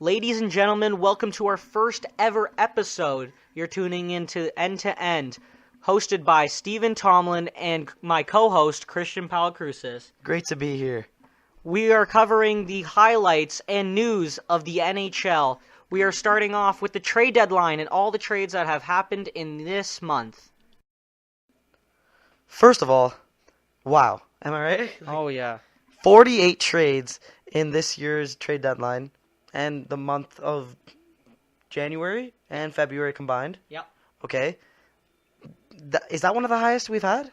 Ladies and gentlemen, welcome to our first ever episode. You're tuning into End2End, hosted by Stephen Tomlin and my co-host, Christian Palikrousis. Great to be here. We are covering the highlights and news of the NHL. We are starting off with the trade deadline and all the trades that have happened in this month. First of all, wow. Am I right? Oh, yeah. 48 trades in this year's trade deadline and the month of January and February combined. Yep. Okay. Is that one of the highest we've had?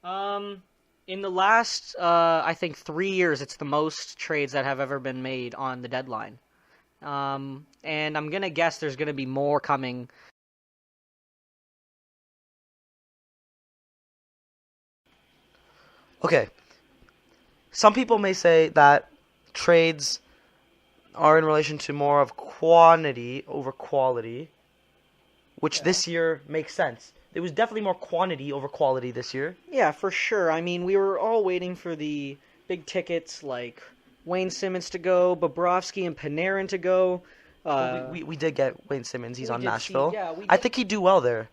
In the last, I think 3 years, it's the most trades that have ever been made on the deadline. And I'm going to guess there's going to be more coming. Okay. Some people may say that trades are in relation to more of quantity over quality, which this year makes sense. There was definitely more quantity over quality this year. Yeah, for sure. I mean, we were all waiting for the big tickets like Wayne Simmons to go, Bobrovsky and Panarin to go. We did get Wayne Simmons. He's on did Nashville. we I did. think he'd do well there.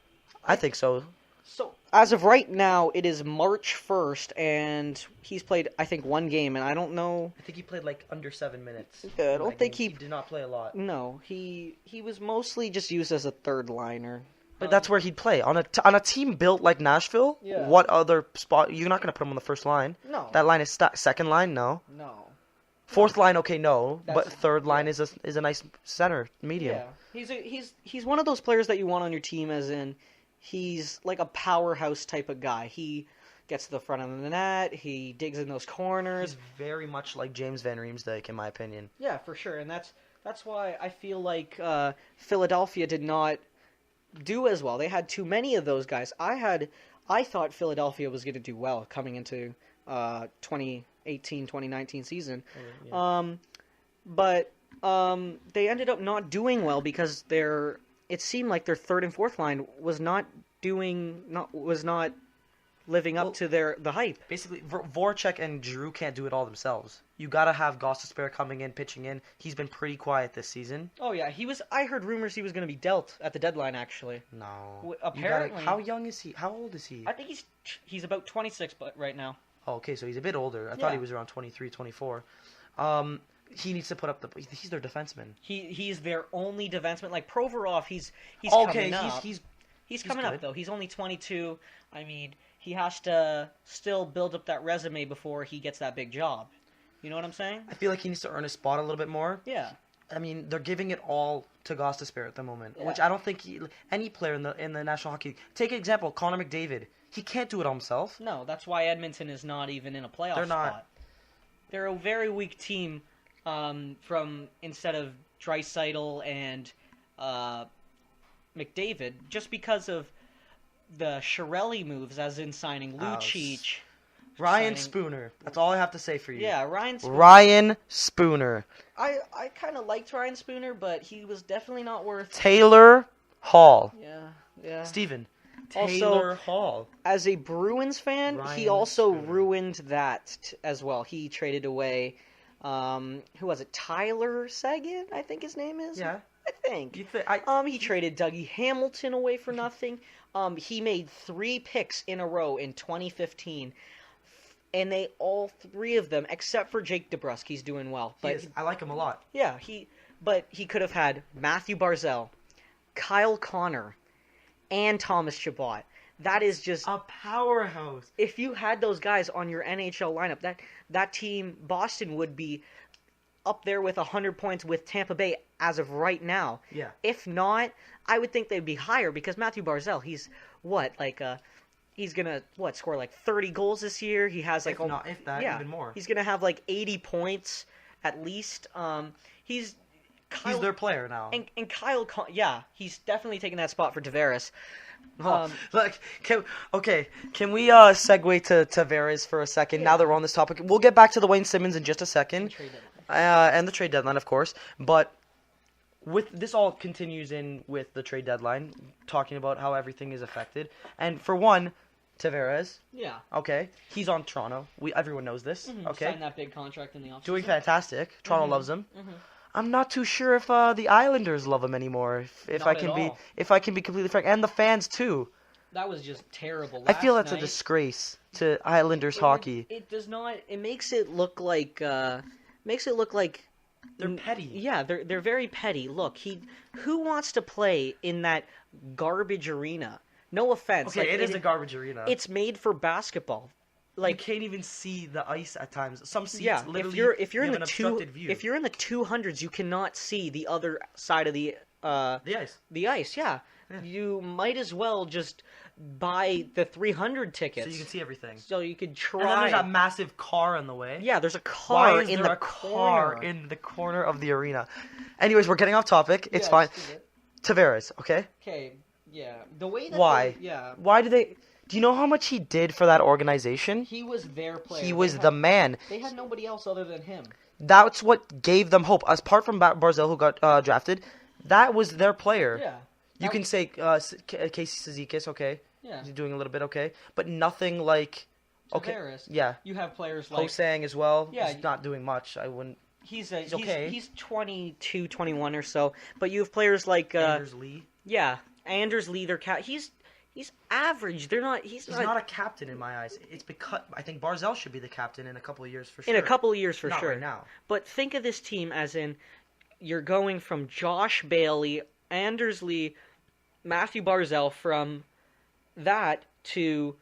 I think so. So, as of right now, it is March 1st, and he's played, I think, one game, and I don't know. I think he played like under 7 minutes. I don't think he did not play a lot. No, he was mostly just used as a third liner. But that's where he'd play on a team built like Nashville. Yeah. What other spot? You're not gonna put him on the first line. No. That line is second line. No. No. Fourth line, okay, no. That's- But third line is a nice center medium. Yeah. He's one of those players that you want on your team, as in he's like a powerhouse type of guy. He gets to the front of the net. He digs in those corners. He's very much like James Van Riemsdyk, in my opinion. Yeah, for sure, and that's why I feel like Philadelphia did not do as well. They had too many of those guys. I thought Philadelphia was going to do well coming into 2018-2019 season. But they ended up not doing well because it seemed like their third and fourth line was not living up to the hype. Basically, Voracek and Giroux can't do it all themselves. You gotta have Gostisbehere coming in, pitching in. He's been pretty quiet this season. Oh yeah, I heard rumors he was going to be dealt at the deadline. Actually, No. apparently. How young is he? How old is he? I think he's about 26, but right now. Oh, okay, so he's a bit older. I thought he was around 23, 24. He needs to put up he's their defenseman. He's their only defenseman. Like Provorov, he's okay, coming up. He's coming up though. He's only 22. I mean, he has to still build up that resume before he gets that big job. You know what I'm saying? I feel like he needs to earn his spot a little bit more. Yeah. I mean, they're giving it all to Gostisbehere at the moment, Yeah. which I don't think any player in the National Hockey League. Take an example, Connor McDavid. He can't do it all himself. No, that's why Edmonton is not even in a playoff They're not. spot. They're a very weak team. From instead of Draisaitl and McDavid, just because of the Chiarelli moves, as in signing Lucic. Ryan Spooner. That's all I have to say for you. Yeah, Ryan Spooner. Ryan Spooner. I kind of liked Ryan Spooner, but he was definitely not worth. Taylor Hall. Yeah. Steven. Also, Taylor Hall. As a Bruins fan, he Ryan also Spooner. ruined that as well. He traded away, who was it? Tyler Seguin, I think his name is. Yeah. I think. He traded Dougie Hamilton away for nothing. He made 3 picks in a row in 2015. And all 3 of them, except for Jake DeBrusk, he's doing well. But I like him a lot. yeah, he could have had Matthew Barzal, Kyle Connor, and Thomas Chabot. That is just a powerhouse. If you had those guys on your NHL lineup, that team, Boston, would be up there with 100 points with Tampa Bay as of right now. Yeah. If not, I would think they'd be higher because Matthew Barzal, he's he's gonna score like 30 goals this year. He has like if that, even more. He's gonna have like 80 points at least. He's their player now. And Kyle, he's definitely taking that spot for Tavares. Can we segue to Tavares for a second? Yeah. Now that we're on this topic, we'll get back to the Wayne Simmons in just a second, and the trade deadline, of course. But with this all continues in with the trade deadline, talking about how everything is affected. And for one, Tavares. Yeah. Okay, he's on Toronto. Everyone knows this. Mm-hmm. Okay. Signed that big contract in the offseason. Doing fantastic. Toronto loves him. I'm not too sure if the Islanders love him anymore. If I Not can at be all. if I can be completely frank, and the fans too. That was just terrible. I feel Last that's a night, disgrace to Islanders hockey. It does not. It makes it look like. They're petty. Yeah, they're very petty. Look, who wants to play in that garbage arena? No offense. Okay, it is a garbage arena. It's made for basketball. You can't even see the ice at times. Some seats literally if you're in have the an obstructed view. if you're in the 200s, you cannot see the other side of the ice. The ice, yeah. You might as well just buy the 300 tickets. So you can see everything. So you could try. And then there's a massive car in the way. Yeah, there's a car Why is in there the a car corner. in the corner of the arena? Anyways, we're getting off topic. It's fine. Tavares, okay? Okay, yeah. The way that Why? Why do they... Do you know how much he did for that organization? He was their player. He was the man. They had nobody else other than him. That's what gave them hope. Apart from Barzell, who got drafted, that was their player. Yeah. You can say Casey Cizikas, okay? Yeah. He's doing a little bit okay. But nothing like... Okay. Tavares. Yeah. You have players like... Hosang as well. Yeah. He's not doing much. I wouldn't... He's okay. He's 22, 21 or so. But you have players like... Anders Lee. Yeah. Anders Lee, he's average. He's not a captain in my eyes. It's because I think Barzell should be the captain in a couple of years for sure. In a couple of years for not sure. Right now. But think of this team as in you're going from Josh Bailey, Anders Lee, Matthew Barzell, from that to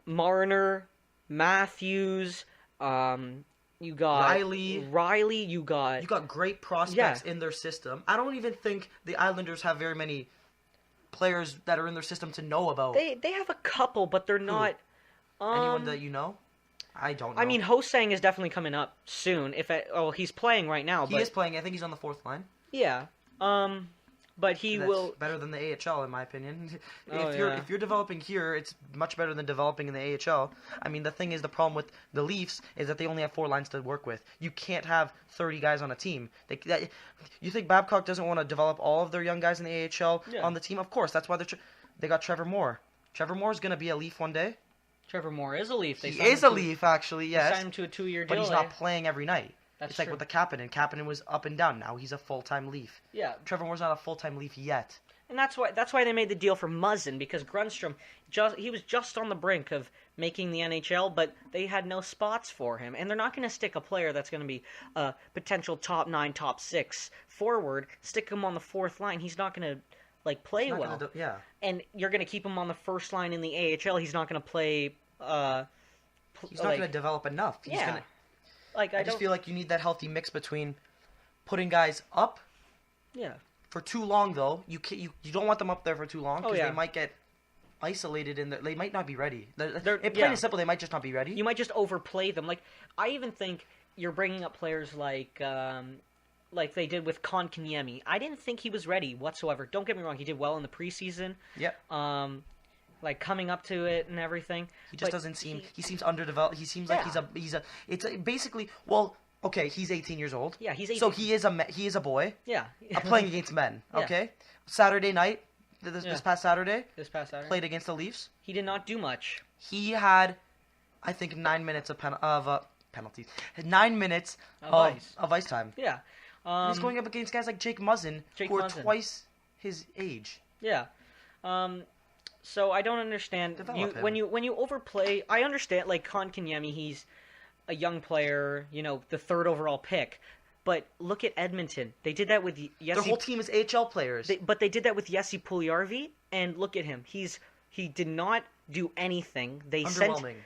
Marner, Matthews, you got Riley, you got great prospects in their system. I don't even think the Islanders have very many players that are in their system to know about. They have a couple, but they're not. Anyone that you know? I don't know. I mean, Hosang is definitely coming up soon. He's playing right now. He is playing. I think he's on the fourth line. Yeah. But That's will better than the AHL in my opinion. Oh, if you're developing here, it's much better than developing in the AHL. I mean, the thing is, the problem with the Leafs is that they only have 4 lines to work with. You can't have 30 guys on a team. You think Babcock doesn't want to develop all of their young guys in the AHL on the team? Of course, that's why they got Trevor Moore. Trevor Moore is going to be a Leaf one day. Trevor Moore is a Leaf. He is a Leaf, actually, yes. They signed him to a 2-year deal. But he's not playing every night. That's it's like true. with the Kapanen. Kapanen was up and down. Now he's a full-time Leaf. Yeah. Trevor Moore's not a full-time Leaf yet. And that's why they made the deal for Muzzin, because Grundstrom, he was just on the brink of making the NHL, but they had no spots for him. And they're not going to stick a player that's going to be a potential top 9, top 6 forward, stick him on the 4th line. He's not going to play well. And you're going to keep him on the first line in the AHL. He's not going to play. He's not going to develop enough. I just feel like you need that healthy mix between putting guys up. Yeah. For too long, though, you don't want them up there for too long because they might get isolated and they might not be ready. Plain and simple, they might just not be ready. You might just overplay them. I even think you're bringing up players like they did with Konkaniemi. I didn't think he was ready whatsoever. Don't get me wrong, he did well in the preseason. Yeah. Coming up to it and everything. He just doesn't seem. He seems underdeveloped. He seems like It's basically. Well, okay, he's 18 years old. Yeah, he's 18. So he is a boy. Yeah. Playing against men. Okay. Saturday night. This past Saturday. Played against the Leafs. He did not do much. He had, I think, 9 minutes of penalties. 9 minutes of ice time. Yeah. He's going up against guys like Jake Muzzin, who are twice his age. Yeah. So I don't understand when you overplay. I understand Konkaniemi, he's a young player, the 3rd overall pick. But look at Edmonton. They did that with Jesse. Their whole team is AHL players. But they did that with Jesse Puljujarvi, and look at him. He did not do anything. Underwhelming.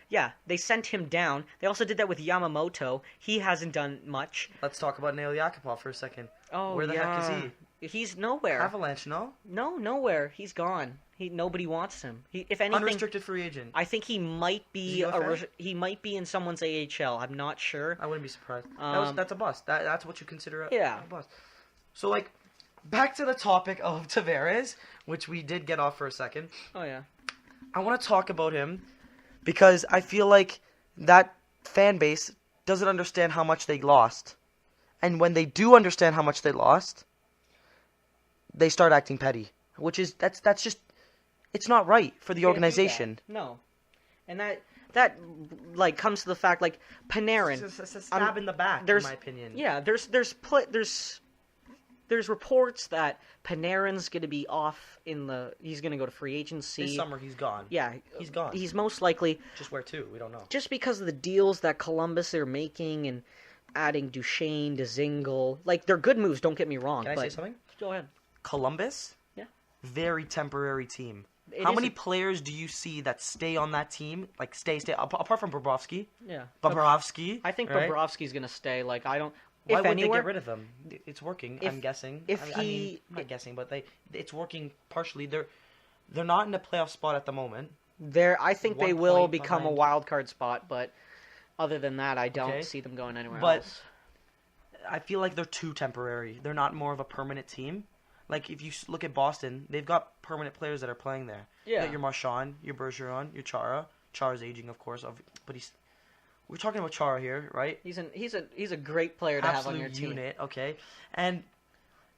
They sent him down. They also did that with Yamamoto. He hasn't done much. Let's talk about Nail Yakupov for a second. Oh, where the heck is he? He's nowhere. Avalanche, no? No, nowhere. He's gone. Nobody wants him. If anything, unrestricted free agent. I think he might be he might be in someone's AHL. I'm not sure. I wouldn't be surprised. That's a bust. That's what you consider a bust. So back to the topic of Tavares, which we did get off for a second. Oh yeah. I want to talk about him because I feel like that fan base doesn't understand how much they lost. And when they do understand how much they lost, they start acting petty, which is that's just it's not right for the organization. No. And that comes to the fact Panarin. It's a stab in the back, in my opinion. Yeah, there's there's reports that Panarin's going to be off he's going to go to free agency. This summer he's gone. Yeah. He's gone. He's most likely. Just where to? We don't know. Just because of the deals that Columbus are making and adding Duchesne, Dzingel. Like, they're good moves, don't get me wrong. Can I say something? Go ahead. Columbus? Yeah. Very temporary team. How many players do you see that stay on that team? Like, stay, apart from Bobrovsky? Yeah. Bobrovsky? I think right? Bobrovsky's going to stay. Like, I don't... Why would they get rid of him? It's working, I'm guessing. I'm not guessing, but it's working partially. They're not in a playoff spot at the moment. I think they will become a wild card spot, but other than that, I don't see them going anywhere else. I feel like they're too temporary. They're not more of a permanent team. Like, if you look at Boston, they've got permanent players that are playing there. Yeah. You got your Marchand, your Bergeron, your Chara. Chara's aging, of course, but we're talking about Chara here, right? He's a great player to have on your team. Absolute unit, okay. And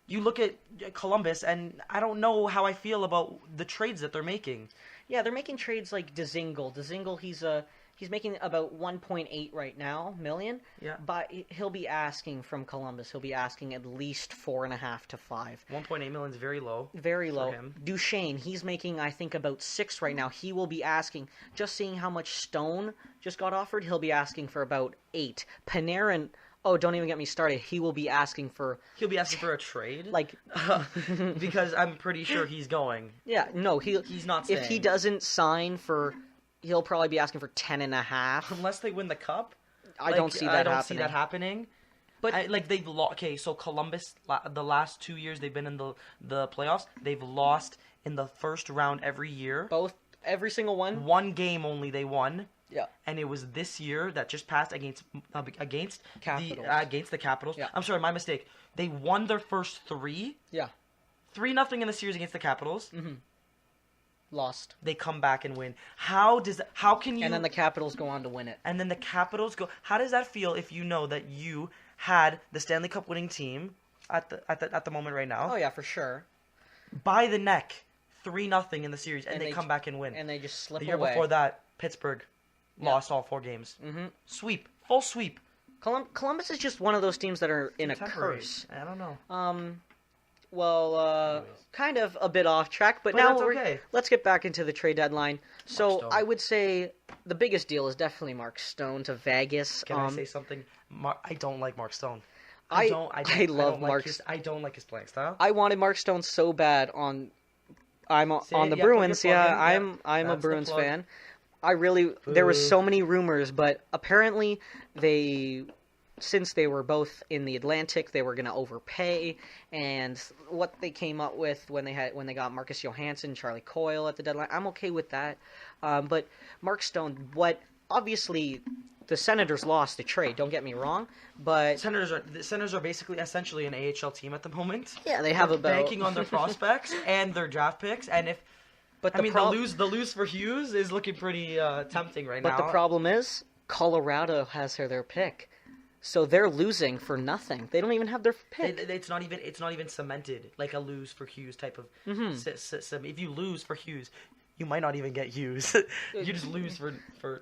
you look at Columbus, and I don't know how I feel about the trades that they're making. Yeah, they're making trades like Dzingel. Dzingel, he's making about 1.8 right now million. Yeah. But he'll be asking from Columbus. He'll be asking at least 4.5 to 5. 1.8 million is very low. Very low. For him. Duchesne, he's making I think about 6 right now. He will be asking. Just seeing how much Stone just got offered, he'll be asking for about 8. Panarin. Oh, don't even get me started. He'll be asking for a trade? Like, because I'm pretty sure he's going. Yeah, no, he's not staying. If he doesn't sign for, he'll probably be asking for 10.5. Unless they win the cup. I don't see that happening. See that happening. But they've lost. Okay, so Columbus, the last 2 years they've been in the playoffs, they've lost in the first round every year. Every single one. One game only they won. Yeah. And it was this year that just passed against Capitals. Against the Capitals. Yeah. I'm sorry, my mistake. They won their first 3. Yeah. 3-0 in the series against the Capitals. Mm-hmm. Lost. They come back and win. How can you? And then the Capitals go on to win it. And then the Capitals go. How does that feel if you know that you had the Stanley Cup winning team at the moment right now? Oh yeah, for sure. By the neck, 3-0 in the series, and they come back and win. And they just slip away. The year before that, Pittsburgh lost all 4 games. Mm-hmm. Sweep, full sweep. Columbus is just one of those teams that are in a curse. I don't know. Kind of a bit off track, but now let's get back into the trade deadline. So I would say the biggest deal is definitely Mark Stone to Vegas. Can I say something? I don't like Mark Stone. I love Mark. I don't like his playing style. I wanted Mark Stone so bad on the Bruins. Yeah, I'm a Bruins fan. There was so many rumors, but apparently since they were both in the Atlantic, they were going to overpay, and what they came up with when they got Marcus Johansson, Charlie Coyle at the deadline, I'm okay with that. But Mark Stone, obviously the Senators lost the trade. Don't get me wrong, but the Senators are basically essentially an AHL team at the moment. Yeah, they have banking on their prospects and their draft picks, and the lose for Hughes is looking pretty tempting right now. But the problem is Colorado has their pick. So they're losing for nothing. They don't even have their pick. It's not even cemented like a lose for Hughes type of system. If you lose for Hughes, you might not even get Hughes. You just lose for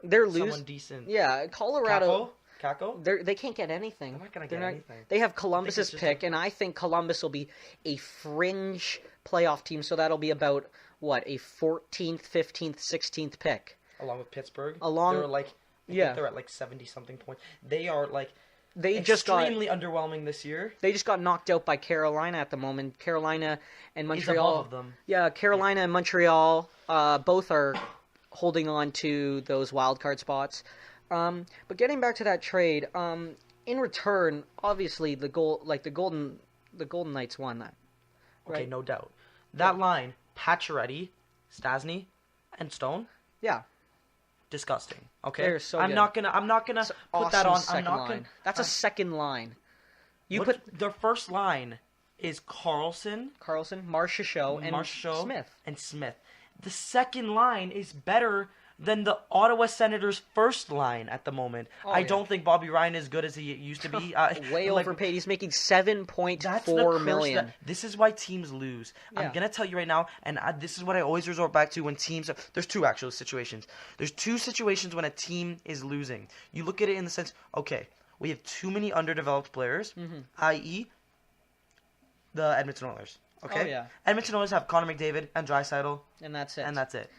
someone decent. Yeah, Colorado. Kako? They can't get anything. They're not gonna get anything. They have Columbus's pick, and I think Columbus will be a fringe playoff team. So that'll be about a 14th, 15th, 16th pick, along with Pittsburgh. They're at like 70-something points. They are like. They just got extremely underwhelming this year. They just got knocked out by Carolina at the moment. Carolina and Montreal. He's above them. Yeah, Carolina and Montreal both are holding on to those wild card spots. But getting back to that trade, in return, obviously the Golden Knights won that. Right? Okay, no doubt. That line: Pacioretty, Stasny, and Stone. Yeah. Disgusting. Okay, they're so I'm good. not gonna put that on. I'm not line. That's a second line. Their first line is Carlson, Marchessault, and Smith. The second line is better than the Ottawa Senators' first line at the moment. I don't think Bobby Ryan is good as he used to be. Way overpaid. He's making $7.4 million. This is why teams lose. Yeah. I'm gonna tell you right now, and this is what I always resort back to when teams. There's two actual situations. There's two situations when a team is losing. You look at it in the sense, okay, we have too many underdeveloped players, i.e., the Edmonton Oilers. Okay. Oh, yeah. Edmonton Oilers have Connor McDavid and Draisaitl, And that's it. and that's it.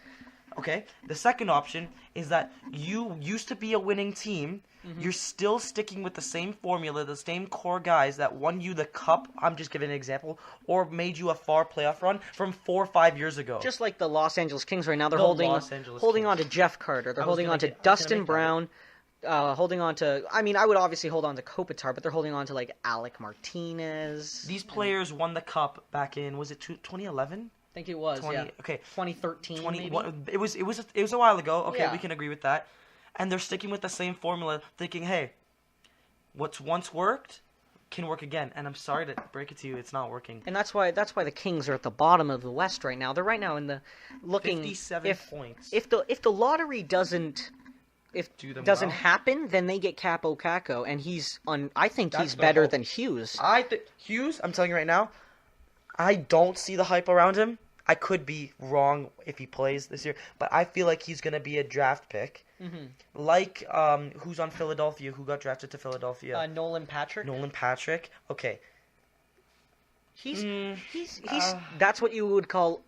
Okay. The second option is that you used to be a winning team. Mm-hmm. You're still sticking with the same formula, the same core guys that won you the cup. I'm just giving an example, or made you a far playoff run from 4 or 5 years ago. Just like the Los Angeles Kings right now, they're The holding Los Angeles on Kings. to Jeff Carter. They're I was holding gonna on to get- I was Dustin gonna make that. Brown. Holding on to. I mean, I would obviously hold on to Kopitar, but they're holding on to like Alec Martinez. These players won the cup back in, was it 2011? I think it was 20, yeah. okay. 2013 20 maybe. what- it was a while ago. Okay, Yeah. we can agree with that. And they're sticking with the same formula, thinking, hey, what's once worked can work again. And I'm sorry to break it to you, it's not working. And that's why the Kings are at the bottom of the West right now. They're right now in the looking 57 points. If the lottery doesn't well. happen, then they get Capo Caco, and I think That's he's the better hope. than Hughes. Hughes, I'm telling you right now, I don't see the hype around him. I could be wrong if he plays this year, but I feel like he's going to be a draft pick. Mm-hmm. Like, who's on Philadelphia, who got drafted to Philadelphia? Nolan Patrick. Nolan Patrick. Okay. He's that's what you would call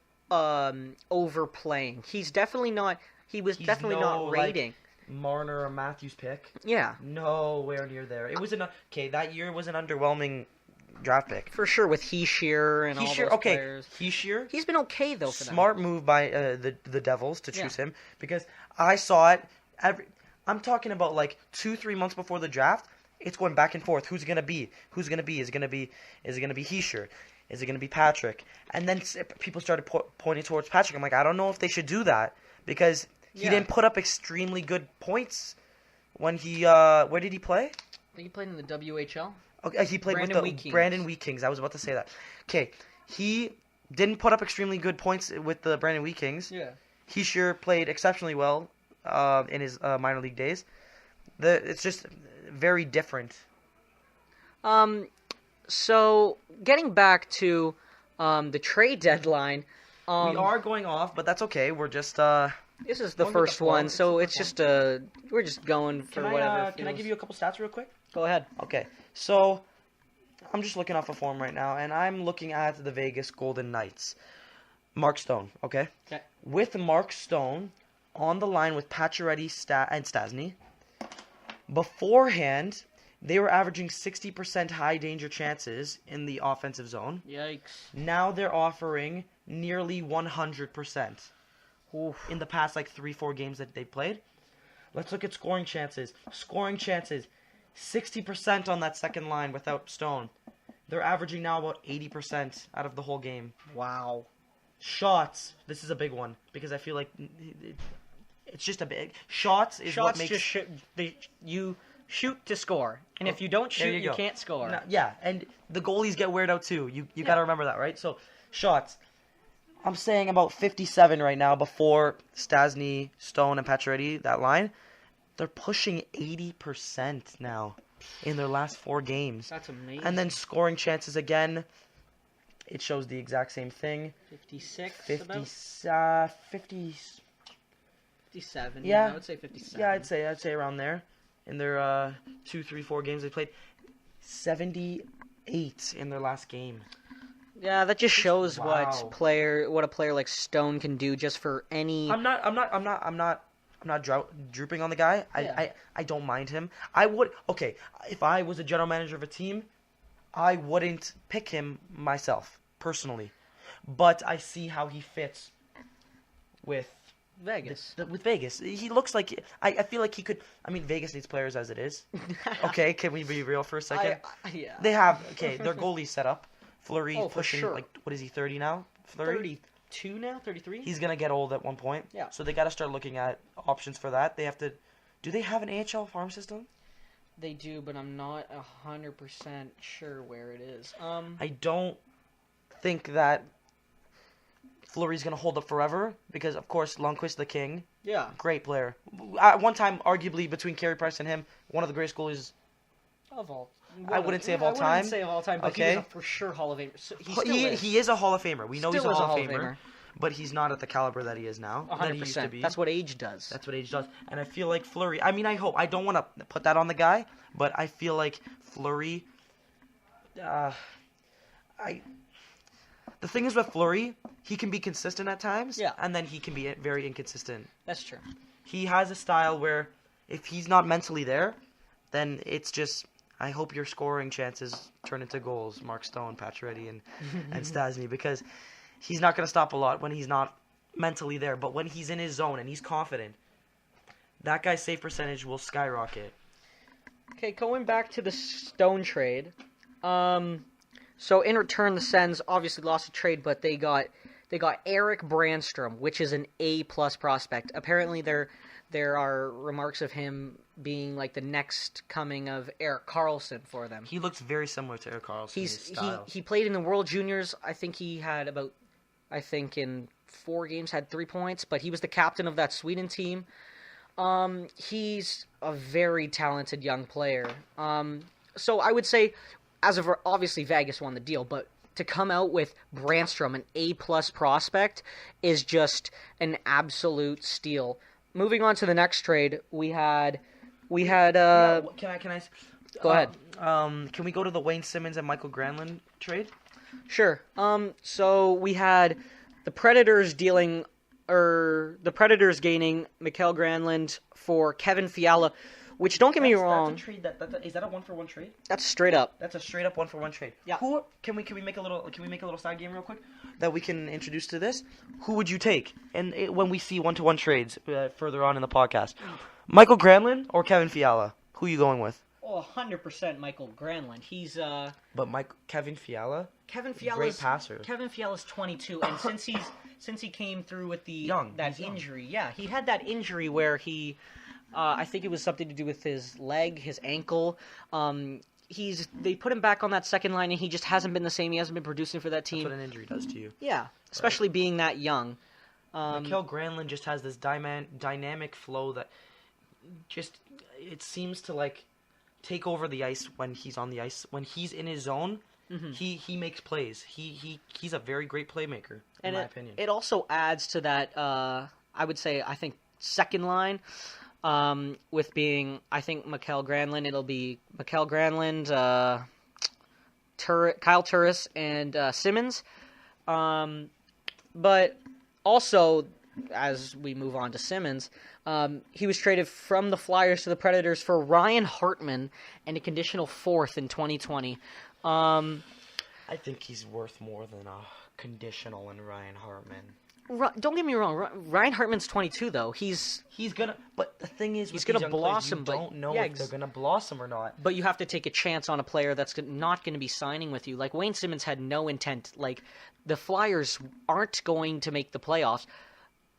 overplaying. He's definitely not. He was He's definitely not rating. Like Marner or Matthews pick. Yeah, Nowhere near there. It was that year was an underwhelming draft pick. for sure with Heeshear and all those players. Heeshear. He's been okay though for them. Smart move by the Devils to choose him, because I saw it I'm talking about like 2-3 months before the draft. It's going back and forth. Who's it gonna be? Is it gonna be Heeshear? Is it gonna be Patrick? And then people started pointing towards Patrick. I'm like, I don't know if they should do that, because he didn't put up extremely good points when he where did he play? I think he played in the WHL. Okay, he played Brandon with Wheat the Kings. Brandon Wheat Kings. I was about to say that. Okay, he didn't put up extremely good points with the Brandon Wheat Kings. Yeah. He sure played exceptionally well in his minor league days. It's just very different. So getting back to the trade deadline, We are going off, but that's okay. We're just this is the going with the first flow. one, It's so the it's first just we're just going for whatever. Can I give you a couple stats real quick? Go ahead. Okay, so I'm just looking off a form right now, and I'm looking at the Vegas Golden Knights. Mark Stone, okay? Okay. With Mark Stone on the line with Pacioretty and Stasny, beforehand, they were averaging 60% high danger chances in the offensive zone. Yikes. Now they're offering nearly 100% in the past 3-4 games that they played. Let's look at scoring chances. 60% on that second line without Stone. They're averaging now about 80% out of the whole game. Wow. Shots. This is a big one, because I feel like it's just a big... Shots is what makes... You shoot to score, and if you don't There shoot, you go. can't score. No, yeah, and the goalies get weird out too. You got to remember that, right? So, shots. I'm saying about 57 right now before Stasny, Stone, and Pacioretty, that line. They're pushing 80% now in their last 4 games. That's amazing. And then scoring chances again. It shows the exact same thing. 56, 50, about? 50. 57. Yeah. I would say 57. Yeah, I'd say around there. In their 2, 3, 4 games they played, 78 in their last game. Yeah, that just shows Wow. what a player like Stone can do just for any. I'm not drooping on the guy. Yeah. I don't mind him. I would if I was a general manager of a team, I wouldn't pick him myself personally, but I see how he fits with Vegas. with Vegas. He looks like I feel like he could. I mean, Vegas needs players as it is. Okay, can we be real for a second? Yeah. They have their goalie's set up. Fleury Oh, for pushing sure. what is he 30 now? Fleury? 32 now, 33. He's gonna get old at one point. Yeah. So they got to start looking at options for that. They have to. Do they have an AHL farm system? They do, but I'm not 100% sure where it is. I don't think that Fleury's gonna hold up forever, because of course Lundqvist the king, Yeah. great player. At one time, arguably between Carey Price and him, one of the greatest goalies. Of all. I wouldn't say of all I time. wouldn't say of all time, but Okay. he was for sure Hall of Famer. So he still is. He is a Hall of Famer. We know he's Still a is Hall of Famer, but he's not at the caliber that he is now. That he used to 100%. be. That's what age does. That's what age does. And I feel like Fleury... I mean, I don't want to put that on the guy, but I feel like Fleury... The thing is with Fleury, he can be consistent at times, Yeah. and then he can be very inconsistent. That's true. He has a style where if he's not mentally there, then it's just, I hope your scoring chances turn into goals, Mark Stone, Pacioretty, and Stasny, because he's not going to stop a lot when he's not mentally there. But when he's in his zone and he's confident, that guy's save percentage will skyrocket. Okay, going back to the Stone trade. So in return, the Sens obviously lost a trade, but they got Eric Brandstrom, which is an A+ prospect. Apparently, there are remarks of him being like the next coming of Erik Karlsson for them. He looks very similar to Erik Karlsson. His style. He played in the World Juniors. I think he had in 4 games had 3 points, but he was the captain of that Sweden team. He's a very talented young player. So I would say, obviously Vegas won the deal, but to come out with Brandstrom, an A+ prospect, is just an absolute steal. Moving on to the next trade, we had. Can I? Go ahead. Can we go to the Wayne Simmons and Michael Granlund trade? Sure. So we had the Predators gaining Mikael Granlund for Kevin Fiala, which, don't get me wrong. That's a trade is that a 1-for-1 trade? That's straight up. That's a straight up 1-for-1 trade. Yeah. Can we make a little side game real quick that we can introduce to this? Who would you take? And when we see 1-to-1 trades further on in the podcast, Michael Granlund or Kevin Fiala? Who are you going with? Oh, 100% Michael Granlund. He's But Kevin Fiala's great passer. Kevin Fiala's 22, and since he came through with the injury, yeah, he had that injury where he, I think it was something to do with his leg, his ankle. They put him back on that second line, and he just hasn't been the same. He hasn't been producing for that team. That's what an injury does to you. Yeah, especially being that young. Mikael Granlund just has this dynamic flow that just, it seems to like take over the ice when he's on the ice. When he's in his zone, he makes plays. He's a very great playmaker, in my opinion. It also adds to that, I would say, I think, second line, with being, I think, Mikael Granlund. It'll be Mikael Granlund, Kyle Turris, and Simmons. But also, as we move on to Simmons, he was traded from the Flyers to the Predators for Ryan Hartman and a conditional 4th in 2020. I think he's worth more than a conditional in Ryan Hartman. Don't get me wrong. Ryan Hartman's 22, though. He's gonna. But the thing is, he's gonna blossom. Players, you don't know if they're gonna blossom or not. But you have to take a chance on a player that's not going to be signing with you. Like Wayne Simmons had no intent. Like the Flyers aren't going to make the playoffs.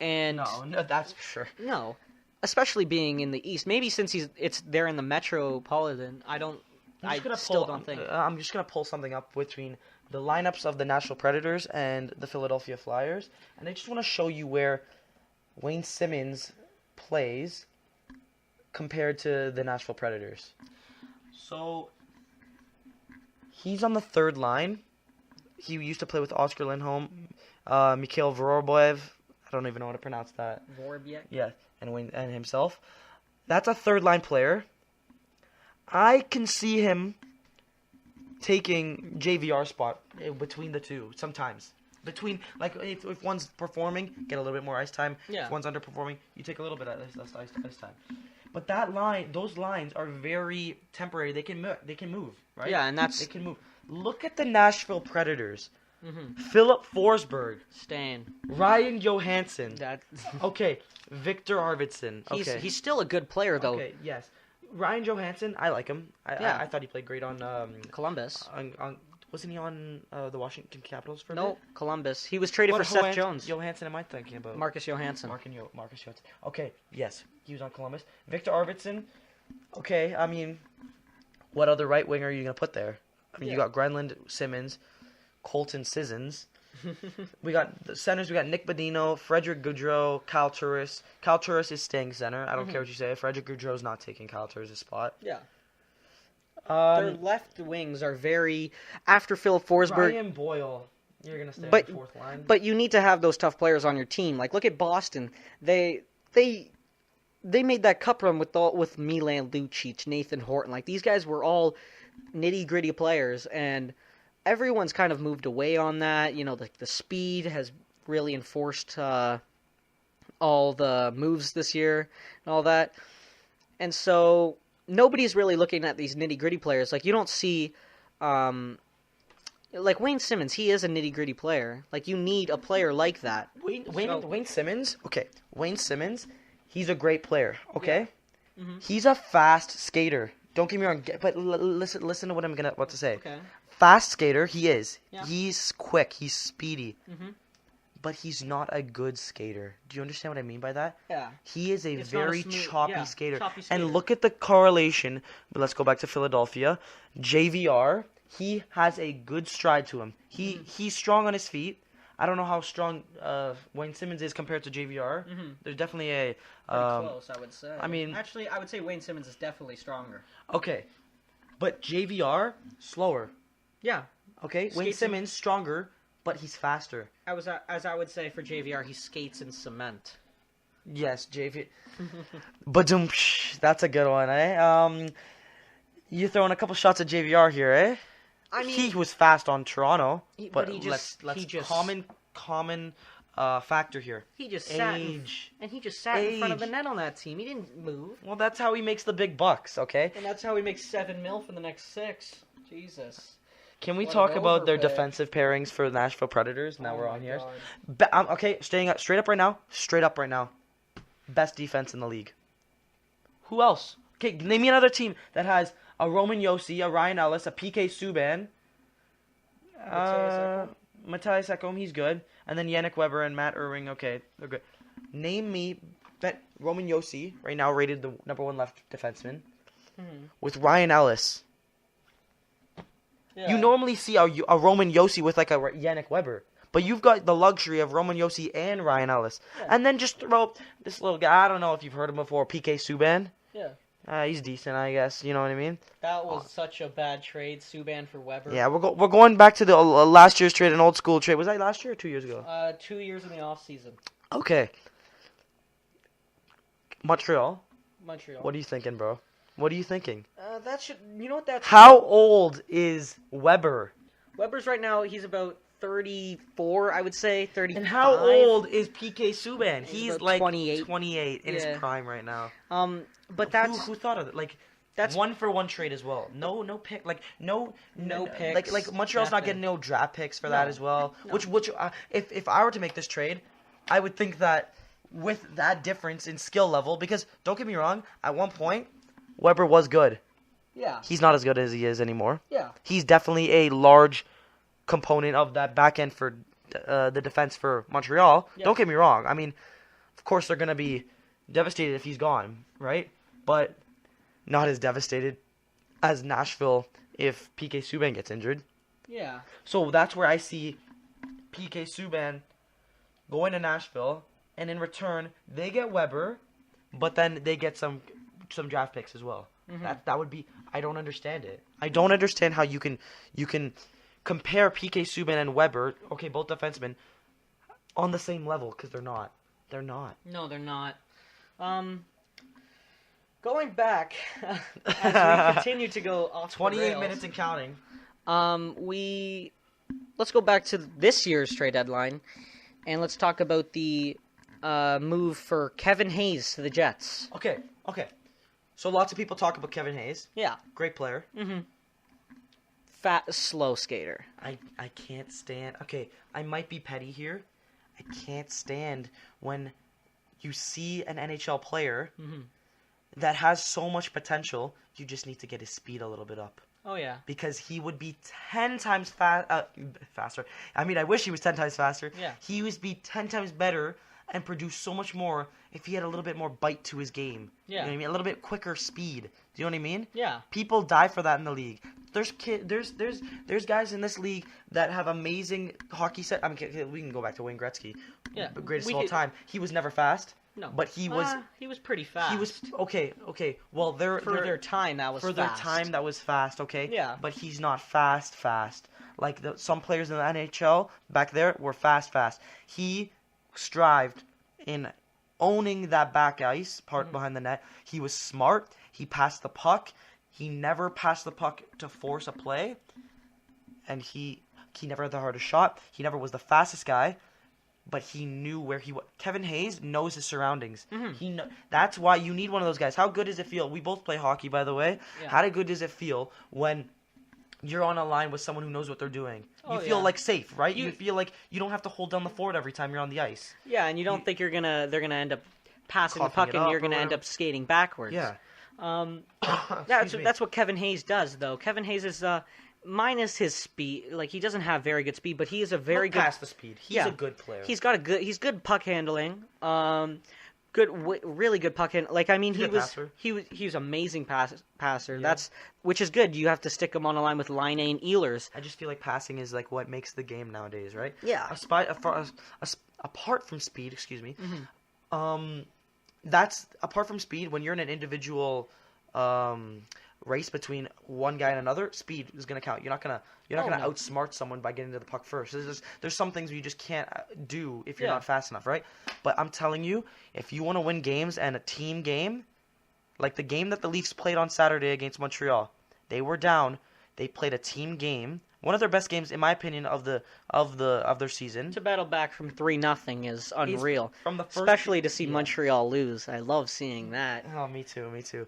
And no, that's for sure. No, especially being in the East. Maybe since they're in the Metropolitan. I still don't think. I'm just gonna pull something up between the lineups of the Nashville Predators and the Philadelphia Flyers, and I just want to show you where Wayne Simmons plays compared to the Nashville Predators. So he's on the third line. He used to play with Oscar Lindholm, Mikhail Vorobyev. I don't even know how to pronounce that. Vorobyev? Yeah, and himself. That's a third line player. I can see him taking JVR spot between the two sometimes. Between, like, if one's performing, get a little bit more ice time. Yeah. If one's underperforming, you take a little bit of less ice time. But those lines are very temporary. They can move, right? Yeah, and they can move. Look at the Nashville Predators. Mm-hmm. Philip Forsberg, Stan, Ryan Johansson. Okay, Victor Arvidsson. Okay, he's still a good player though. Okay, yes. Ryan Johansson, I like him. I thought he played great on Columbus. Wasn't he on the Washington Capitals for a No, bit? Columbus. He was traded for Seth Jones. Johansson, am I thinking about? Marcus Johansson. Marcus Johansson. Okay, yes, he was on Columbus. Victor Arvidsson. Okay, I mean, what other right winger are you gonna put there? I mean, you got Granlund, Simmons, Colton Sissons. We got the centers. We got Nick Bodino, Frederick Gaudreau, Kyle Turris. Kyle Turris is staying center. I don't care what you say. Frederick Gaudreau's not taking Kyle Turris' spot. Yeah. Their left wings are very after Philip Forsberg. Ryan Boyle, you're gonna stay on the fourth line. But you need to have those tough players on your team. Like look at Boston. They made that cup run with Milan Lucic, Nathan Horton. Like these guys were all nitty gritty players, and everyone's kind of moved away on that. You know, the speed has really enforced all the moves this year and all that. And so nobody's really looking at these nitty-gritty players. Like, you don't see, like, Wayne Simmons, he is a nitty-gritty player. Like, you need a player like that. Wayne Simmons, okay, Wayne Simmons, he's a great player, okay? Yeah. Mm-hmm. He's a fast skater. Don't get me wrong, but listen to what I'm about to say. Okay. Fast skater, he is. Yeah. He's quick, he's speedy. Mm-hmm. But he's not a good skater. Do you understand what I mean by that? Yeah. He is a very choppy skater. Choppy skater. And look at the correlation. But let's go back to Philadelphia. JVR, he has a good stride to him. He's strong on his feet. I don't know how strong Wayne Simmons is compared to JVR. Mm-hmm. There's definitely a... Pretty close, I would say. I mean... Actually, I would say Wayne Simmons is definitely stronger. Okay. But JVR, slower. Yeah. Okay? Wayne Simmons, stronger, but he's faster. As I would say for JVR, he skates in cement. Yes, JV. But that's a good one, eh? You're throwing a couple shots at JVR here, eh? I mean, he was fast on Toronto, but let's common factor here. He just sat in front of the net on that team. He didn't move. Well, that's how he makes the big bucks, okay? And that's how he makes $7 million for the next 6. Jesus. Can we talk about their defensive pairings for the Nashville Predators? Now we're on here. Okay, straight up right now. Best defense in the league. Who else? Okay, name me another team that has a Roman Josi, a Ryan Ellis, a PK Subban, Matthias Ekholm, he's good, and then Yannick Weber and Matt Irving. Okay, they're good. Name me Roman Josi, right now rated the #1 left defenseman, with Ryan Ellis. Yeah. You normally see a Roman Josi with like a Yannick Weber. But you've got the luxury of Roman Josi and Ryan Ellis. Yeah. And then just throw this little guy, I don't know if you've heard him before, PK Subban. Yeah. He's decent, I guess. You know what I mean? That was such a bad trade, Subban for Weber. Yeah, we're going back to the last year's trade, an old school trade. Was that last year or 2 years ago? 2 years in the off season. Okay. Montreal. What are you thinking, bro? What are you thinking? You know what that's... How old is Weber? Weber's right now, he's about 34, I would say, 35. And how old is PK Subban? He's like 28 in his prime right now. But that's... Who thought of it? Like, that's 1-for-1 trade as well. No pick. Like, no picks. Like Montreal's not getting no draft picks for that as well. No. Which if I were to make this trade, I would think that with that difference in skill level, because don't get me wrong, at one point, Weber was good. Yeah. He's not as good as he is anymore. Yeah. He's definitely a large component of that back end for the defense for Montreal. Yeah. Don't get me wrong. I mean, of course they're going to be devastated if he's gone, right? But not as devastated as Nashville if PK Subban gets injured. Yeah. So that's where I see PK Subban going to Nashville, and in return they get Weber, but then they get some draft picks as well. Mm-hmm. That would be... I don't understand it. I don't understand how you can compare PK Subban and Weber, okay, both defensemen, on the same level, because they're not. They're not. No, they're not. Going back, as we continue to go off 28 the rails, minutes and counting. Let's go back to this year's trade deadline, and let's talk about the move for Kevin Hayes to the Jets. Okay. So lots of people talk about Kevin Hayes. Yeah. Great player. Mm-hmm. Fat, slow skater. I can't stand... Okay, I might be petty here. I can't stand when you see an NHL player that has so much potential, you just need to get his speed a little bit up. Oh, yeah. Because he would be 10 times faster. I mean, I wish he was 10 times faster. Yeah. He would be 10 times better and produce so much more if he had a little bit more bite to his game. Yeah. You know what I mean? A little bit quicker speed. Do you know what I mean? Yeah. People die for that in the league. There's guys in this league that have amazing hockey set. I mean, we can go back to Wayne Gretzky. Yeah. Greatest of all time. He was never fast. No. But he was pretty fast. He was okay. Well, for their time that was fast. For their time that was fast, okay? Yeah. But he's not fast. Like some players in the NHL back there were fast. He strived in owning that back ice part behind the net. He was smart. He passed the puck. He never passed the puck to force a play. and he never had the hardest shot. He never was the fastest guy, but he knew where he was. Kevin Hayes knows his surroundings. That's why you need one of those guys. How good does it feel? We both play hockey, by the way. Yeah. How good does it feel when you're on a line with someone who knows what they're doing? You feel like safe, right? You feel like you don't have to hold down the fort every time you're on the ice. Yeah, and you don't think they're gonna end up passing the puck and you're gonna end up skating backwards. Yeah. That's what Kevin Hayes does, though. Kevin Hayes is minus his speed. Like, he doesn't have very good speed, but he is a very good. Past the speed, he's a good player. He's good puck handling. Really good puck handling. Like, I mean, he was amazing passer. Yeah. Which is good. You have to stick him on a line with Line and Ehlers. I just feel like passing is like what makes the game nowadays, right? Yeah. Apart from speed, excuse me. That's apart from speed. When you're in an individual race between one guy and another, speed is going to count. You're not gonna outsmart someone by getting to the puck first. There's some things you just can't do if you're not fast enough, right? But I'm telling you, if you want to win games and a team game, like the game that the Leafs played on Saturday against Montreal, they were down. They played a team game. One of their best games, in my opinion, of their season. To battle back from 3-0 is unreal. From the first, especially to see Montreal lose. I love seeing that. Oh, me too.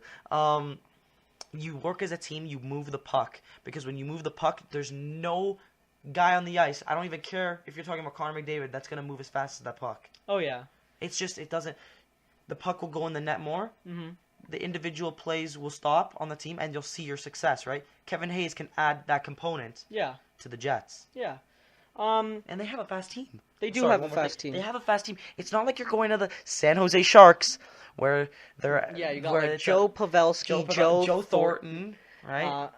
You work as a team. You move the puck, because when you move the puck, there's no guy on the ice. I don't even care if you're talking about Connor McDavid. That's gonna move as fast as that puck. Oh yeah. It's just it doesn't. The puck will go in the net more. The individual plays will stop on the team, and you'll see your success, right? Kevin Hayes can add that component to the Jets. Yeah. And they have a fast team. They do have a fast team. They have a fast team. It's not like you're going to the San Jose Sharks, where they're... Yeah, you got like Joe Pavelski, Joe Thornton, right?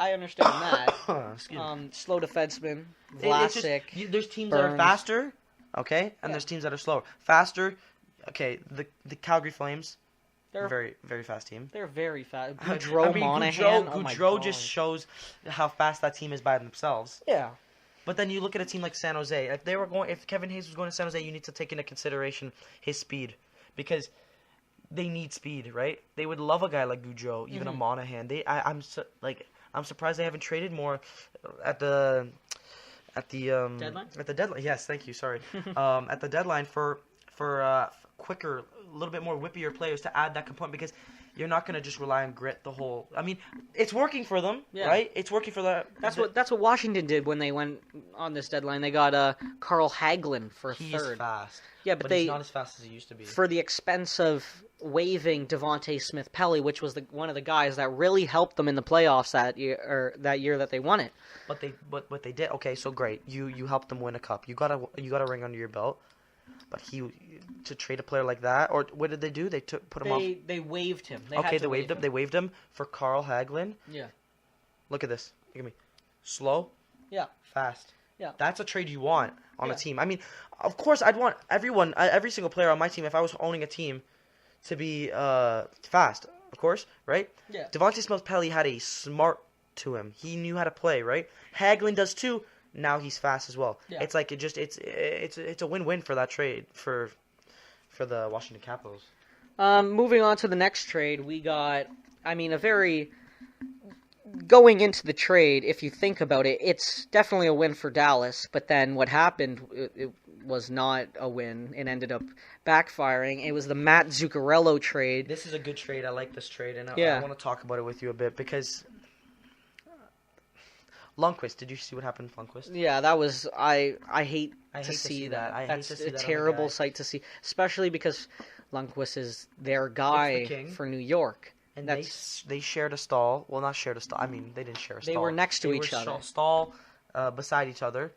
I understand that. Excuse me. Slow defenseman, Vlasic, there's teams Burns. that are faster, okay? And there's teams that are slower. Faster, okay, the Calgary Flames... They're a very, very fast team. They're very fast. Monahan. Gaudreau just shows how fast that team is by themselves. Yeah. But then you look at a team like San Jose. If Kevin Hayes was going to San Jose, you need to take into consideration his speed, because they need speed, right? They would love a guy like Gaudreau, even a Monahan. I'm surprised they haven't traded more at the deadline. At the deadline, yes, thank you. Sorry, at the deadline for quicker, a little bit more whippier players to add that component, because you're not going to just rely on grit the whole... I mean, it's working for them, right? It's working for that. That's what Washington did when they went on this deadline. They got Carl Hagelin for third. He's fast. Yeah, but he's not as fast as he used to be. For the expense of waiving Devontae Smith-Pelly, which was one of the guys that really helped them in the playoffs that year that they won it. But they did. Okay, so great. You helped them win a cup. You got a ring under your belt. But to trade a player like that, or what did they do? They put him off. They waived him. They waived him. They waived him for Carl Hagelin. Yeah. Look at this. Look at me. Slow. Yeah. Fast. Yeah. That's a trade you want on a team. I mean, of course, I'd want every single player on my team, if I was owning a team, to be fast. Of course, right? Yeah. Devontae Smith-Pelly had a smart to him. He knew how to play, right? Hagelin does too. Now he's fast as well. Yeah. It's like it's a win-win for that trade for the Washington Capitals. Moving on to the next trade, we got going into the trade, if you think about it, it's definitely a win for Dallas, but then what happened, it was not a win. It ended up backfiring. It was the Matt Zuccarello trade. This is a good trade. I like this trade, and I want to talk about it with you a bit, because Lundqvist, did you see what happened to Lundqvist? Yeah, that was... I hate to see that. That's a terrible sight to see, especially because Lundqvist is their guy for New York. And they shared a stall. Well, not shared a stall. I mean, they didn't share a stall. They were next to each other. Stall beside each other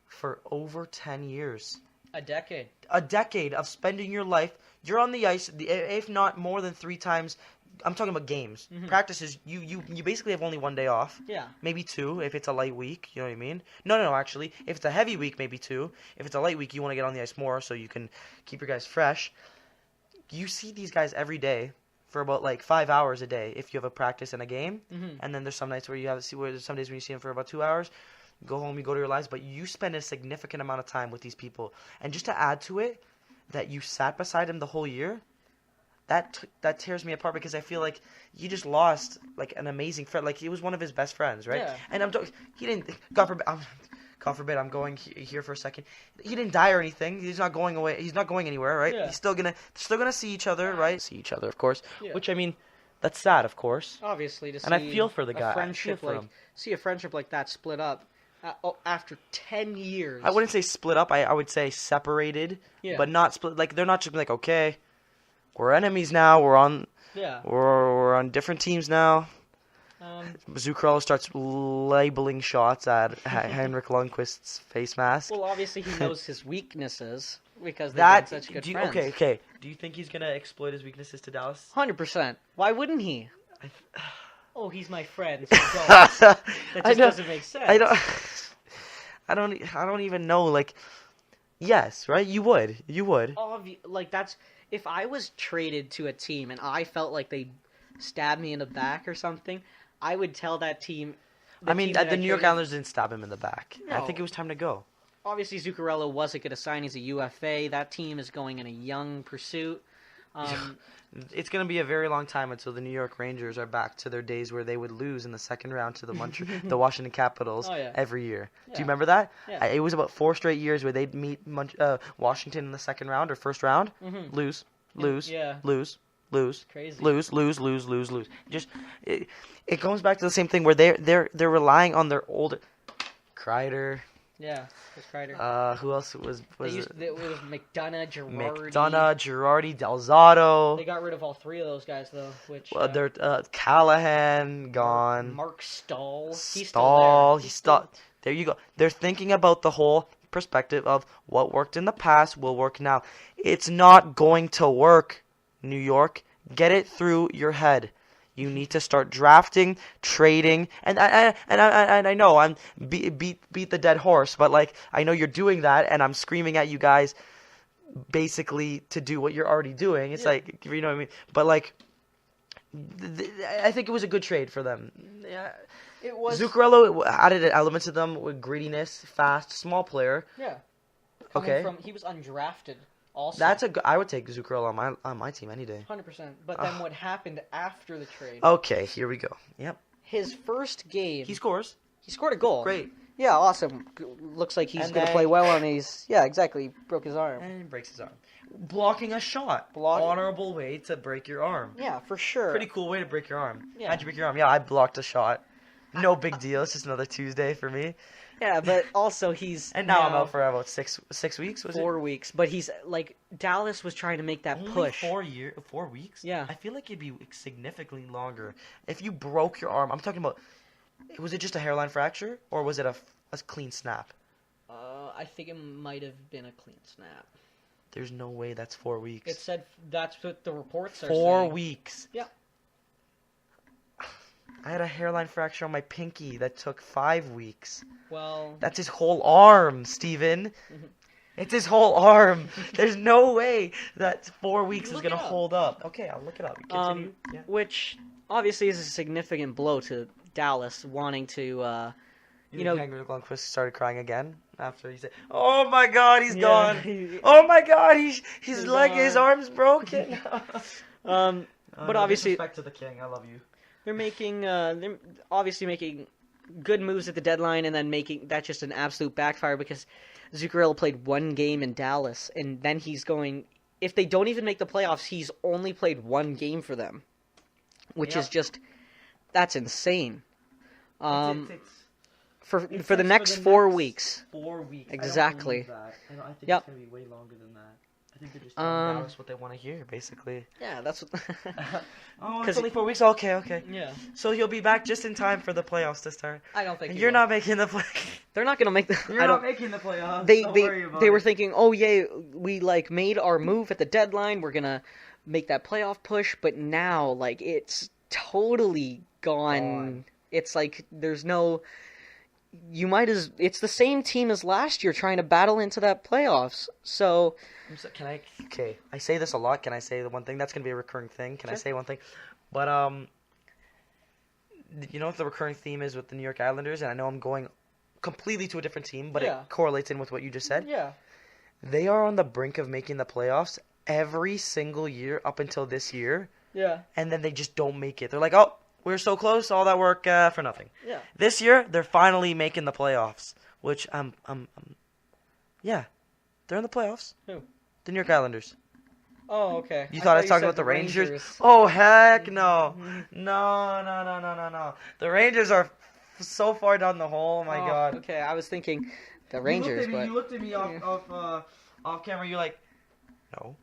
for over 10 years. A decade. A decade of spending your life. You're on the ice, if not more than 3 times. I'm talking about games. Mm-hmm. Practices, you basically have only 1 day off. Yeah. Maybe 2 if it's a light week. You know what I mean? No, actually. If it's a heavy week, maybe 2. If it's a light week, you want to get on the ice more so you can keep your guys fresh. You see these guys every day for about 5 hours a day if you have a practice and a game. Mm-hmm. And then there's some nights where there's some days when you see them for about 2 hours. You go home, you go to your lives. But you spend a significant amount of time with these people. And just to add to it, that you sat beside them the whole year, that tears me apart because I feel like you just lost like an amazing friend. Like he was one of his best friends, right? Yeah. And he didn't. God forbid, I'm going here for a second. He didn't die or anything. He's not going away. He's not going anywhere, right? Yeah. He's still gonna see each other, right? See each other, of course. Yeah. Which I mean, that's sad, of course. Obviously, to see And I feel for the guy. See a friendship like that split up after 10 years. I wouldn't say split up. I would say separated, but not split. Like they're not just like, okay, we're enemies now. We're on different teams now. Zuccarello starts labeling shots at Henrik Lundqvist's face mask. Well, obviously he knows his weaknesses because they've been such good friends. Okay. Do you think he's gonna exploit his weaknesses to Dallas? 100%. Why wouldn't he? Oh, he's my friend. So that just doesn't make sense. I don't even know. Like, yes, right? You would. Like that's if I was traded to a team and I felt like they stabbed me in the back or something, I would tell that team. The New York Islanders didn't stab him in the back. No. I think it was time to go. Obviously, Zuccarello wasn't going to sign. He's a UFA. That team is going in a young pursuit. It's going to be a very long time until the New York Rangers are back to their days where they would lose in the second round to the Washington Capitals every year. Yeah. Do you remember that? Yeah. It was about 4 straight years where they'd meet Washington in the second round or first round, lose. Crazy. Lose. Just it goes back to the same thing where they're relying on their older Kreider. Yeah, it was Kreider. Who else was it was McDonough, Girardi, Delzato. They got rid of all 3 of those guys though. Which they're Callahan gone. Mark Stahl. He's still there. There you go. They're thinking about the whole perspective of what worked in the past will work now. It's not going to work. New York, get it through your head. You need to start drafting, trading, and I know I'm beat the dead horse, but like I know you're doing that, and I'm screaming at you guys, basically to do what you're already doing. It's like, you know what I mean? But like, I think it was a good trade for them. Yeah, it was. Zuccarello added an element to them with grittiness, fast, small player. Yeah. He was undrafted. Also, I would take Zuccarello on my team any day. 100%. But then what happened after the trade? Okay, here we go. Yep. His first game. He scores. He scored a goal. Great. Yeah, awesome. Looks like he's going to play well on these. Yeah, exactly. Broke his arm. And breaks his arm. Blocking a shot. Honorable way to break your arm. Yeah, for sure. Pretty cool way to break your arm. Yeah. How'd you break your arm? Yeah, I blocked a shot. No big deal. It's just another Tuesday for me. Yeah, but also he's and now I'm out for about 6 weeks. Was 4 weeks, but he's like Dallas was trying to make that push. 4 weeks. Yeah, I feel like it'd be significantly longer if you broke your arm. I'm talking about. Was it just a hairline fracture or was it a clean snap? I think it might have been a clean snap. There's no way that's 4 weeks. It said that's what the reports are 4 saying. weeks. Yeah. I had a hairline fracture on my pinky that took 5 weeks. Well, that's his whole arm, Steven. It's his whole arm. There's no way that 4 weeks is going to hold up. Okay, I'll look it up. Continue. Yeah. Which obviously is a significant blow to Dallas wanting to, Henrik Lundqvist started crying again after he said, "Oh my God, he's gone! Oh my God, his leg, his arm's broken." But obviously, respect to the king. I love you. They're obviously making good moves at the deadline, and then making that just an absolute backfire because Zuccarello played 1 game in Dallas, and then he's going. If they don't even make the playoffs, he's only played 1 game for them, which is just that's insane. For the next 4 weeks. 4 weeks. Exactly. I think it's gonna be way longer than that. I think they're just telling Dallas what they want to hear, basically. Yeah, that's what. It's only 4 weeks. Okay. Yeah. So he'll be back just in time for the playoffs to start. I don't think. You're not making the play. They're not gonna make the. You're not making the playoffs. They were thinking, oh yeah, we like made our move at the deadline. We're gonna make that playoff push, but now like it's totally gone. It's like there's no. It's the same team as last year trying to battle into that playoffs. So I say this a lot. Can I say the one thing? That's going to be a recurring thing. Can I say one thing? But, you know what the recurring theme is with the New York Islanders? And I know I'm going completely to a different team, but it correlates in with what you just said. Yeah. They are on the brink of making the playoffs, every single year up until this year, Yeah. and then they just don't make it. They're like, oh, we're so close, all that work for nothing. Yeah. This year, they're finally making the playoffs, which yeah, they're in the playoffs. Who? The New York Islanders. Oh, okay. You thought I was talking about the Rangers? Oh, heck no. No. The Rangers are so far down the hole. Oh, my God. Okay, I was thinking the Rangers, but... You looked at me off camera. You're like,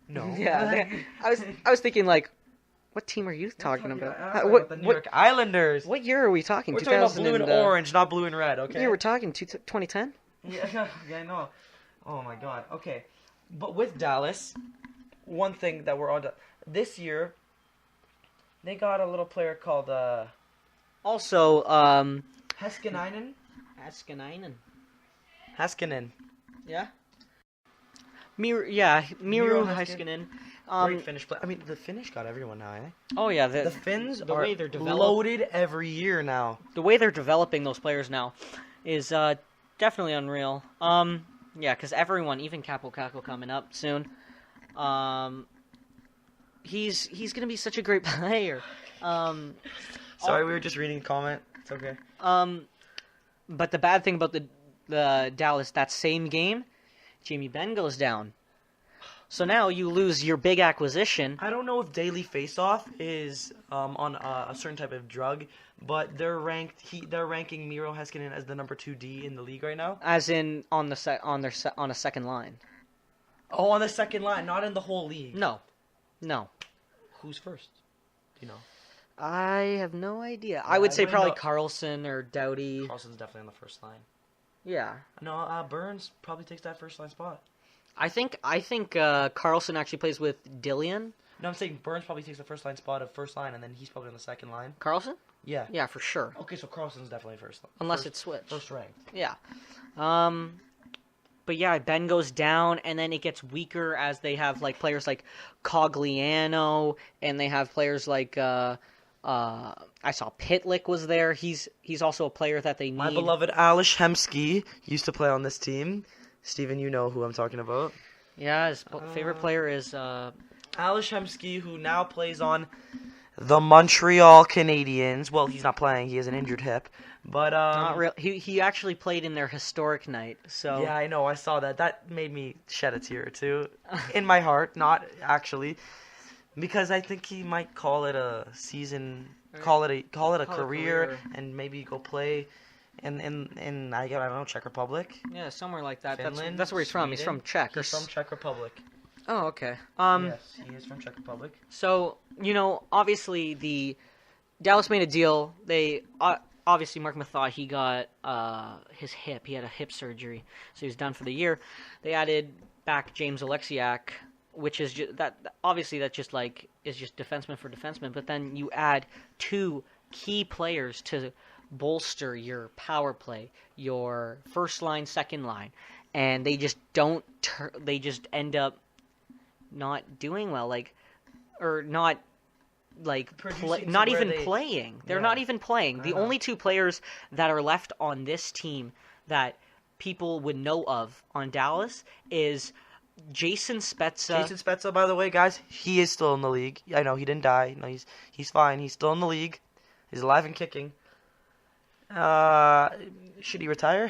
no. Yeah, I was thinking, like, what team are you talking about? What, the New York Islanders. What year are we talking? We're talking about blue and orange, not blue and red, okay? Yeah, we're talking 2010? Yeah, I know. Oh, my God. Okay. But with Dallas, one thing that we're on to... This year, they got a little player called... Also, Heiskanen? Heiskanen. Yeah? Miru Heiskanen. Great Finnish player. I mean, the Finnish got everyone now, eh? Oh, yeah. The Finns are way they're loaded every year now. The way they're developing those players now is definitely unreal. Yeah, because everyone, even Capo Caco coming up soon, he's going to be such a great player. Sorry, we were just reading a comment. It's okay. But the bad thing about the Dallas, that same game, Jamie Benn goes down. So now you lose your big acquisition. I don't know if Daily Faceoff is on a certain type of drug, but they're ranking Miro Heiskanen as the number 2D in the league right now. As in on a second line. Oh, on the second line, not in the whole league. No. Who's first? Do you know? I have no idea. Yeah, I would say probably know. Carlson or Doughty. Carlson's definitely on the first line. Yeah. No, Burns probably takes that first line spot. I think Carlson actually plays with Dillian. No, I'm saying Burns probably takes the first line spot of first line, and then he's probably on the second line. Carlson? Yeah. Yeah, for sure. Okay, so Carlson's definitely first. Unless it's switched. First ranked. Yeah. But yeah, Ben goes down, and then it gets weaker as they have like players like Cogliano, and they have players like I saw Pitlick was there. He's also a player that they need. My beloved Alish Hemsky used to play on this team. Steven, you know who I'm talking about. Yeah, his favorite player is... Alish Hemsky, who now plays on the Montreal Canadiens. Well, he's not playing. He has an injured hip. But not real. He actually played in their historic night, so... Yeah, I know. I saw that. That made me shed a tear or two. In my heart, not actually. Because I think he might call it a season... Call it a career, and maybe go play... In I don't know, Czech Republic. Yeah, somewhere like that. Finland, that's where he's from. Sweden. He's from Czech. He's from Czech Republic. Oh, okay. Yes, he is from Czech Republic. So obviously the Dallas made a deal. They obviously Mark Mathot, he got his hip. He had a hip surgery, so he was done for the year. They added back James Oleksiak, which is obviously that's just like is just defenseman for defenseman. But then you add two key players to bolster your power play, your first line, second line, and they just don't. They just end up not doing well, not even playing. They're not even playing. The only two players that are left on this team that people would know of on Dallas is Jason Spezza. Jason Spezza, by the way, guys, he is still in the league. I know he didn't die. No, he's fine. He's still in the league. He's alive and kicking. Should he retire?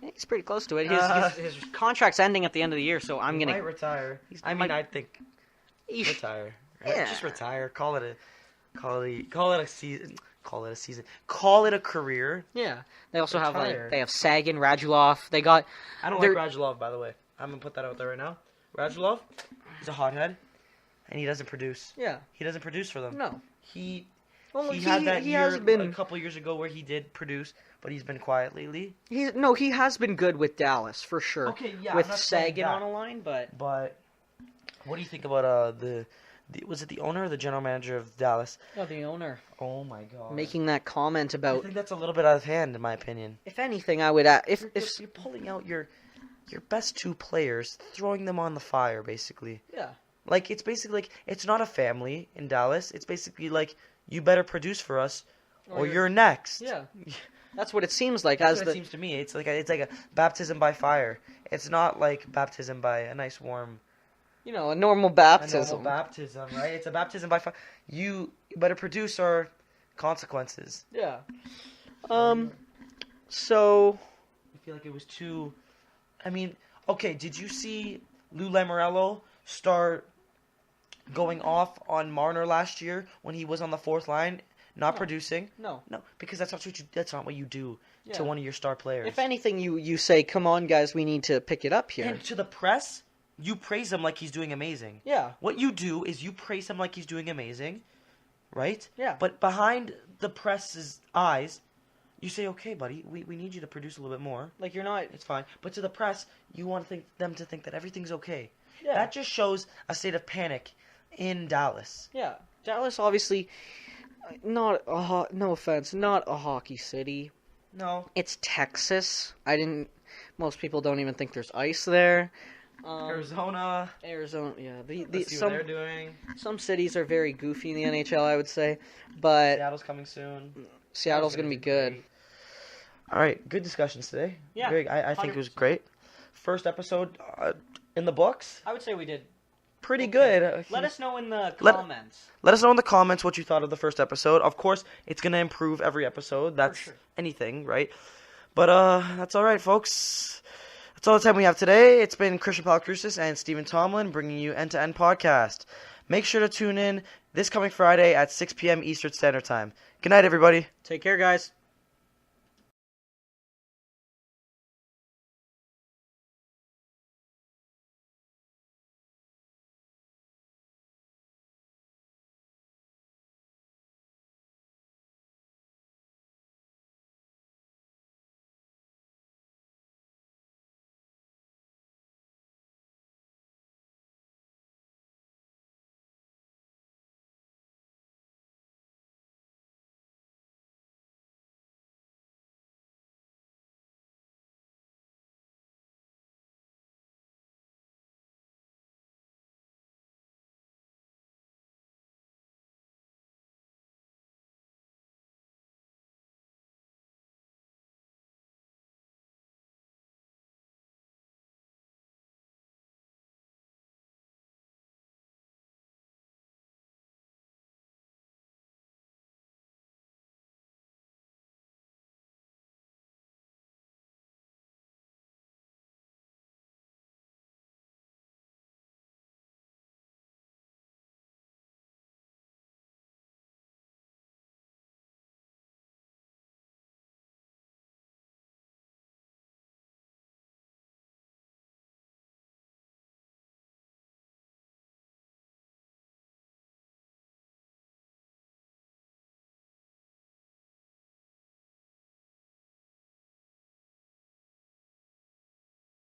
He's pretty close to it. His contract's ending at the end of the year, so I'm gonna. He might retire. I think retire. Right? Yeah. Just retire. Call it a season. Call it a season. Call it a career. Yeah. They also have they have Sagan, Radulov. They got. I don't like Radulov, by the way. I'm gonna put that out there right now. Radulov, he's a hothead, and he doesn't produce. Yeah. He doesn't produce for them. No. He had that year a couple years ago where he did produce, but he's been quiet lately. He has been good with Dallas for sure. Okay, yeah. With Sagan on a line, but what do you think about was it the owner or the general manager of Dallas? Oh, the owner. Oh my God. Making that comment about. I think that's a little bit out of hand, in my opinion. If anything, I would if you're pulling out your best two players, throwing them on the fire, basically. Yeah. Like it's basically like it's not a family in Dallas. It's basically like you better produce for us, or you're next. Yeah. That's what it seems like. That's what it seems to me. It's like a baptism by fire. It's not like baptism by a nice warm A normal A baptism. normal baptism, right? It's a baptism by fire. You better produce our consequences. Yeah. So I feel like it was too. I mean, okay. Did you see Lou Lamoriello start going off on Marner last year when he was on the fourth line, not producing? No. No, because that's not what you do Yeah. to one of your star players. If anything, you say, "Come on, guys, we need to pick it up here." And to the press, you praise him like he's doing amazing. Yeah. What you do is you praise him like he's doing amazing, right? Yeah. But behind the press's eyes, you say, "Okay, buddy, we need you to produce a little bit more. Like you're not. It's fine." But to the press, you want them to think that everything's okay. Yeah. That just shows a state of panic in Dallas. Yeah. Dallas, obviously, no offense, not a hockey city. No. It's Texas. Most people don't even think there's ice there. Arizona. Yeah. Let's see what they're doing. Some cities are very goofy in the NHL, I would say, but Seattle's coming soon. Seattle's gonna be good. Great. All right, good discussions today. Yeah, I think it was 100%. great. First episode in the books. I would say we did Pretty okay. good. Let us know in the Let- comments. Let us know in the comments what you thought of the first episode. Of course, it's going to improve every episode. That's sure. anything, right? But that's all right, folks. That's all the time we have today. It's been Christian Palikrousis and Stephen Tomlin bringing you End2End Podcast. Make sure to tune in this coming Friday at 6 p.m. Eastern Standard Time. Good night, everybody. Take care, guys.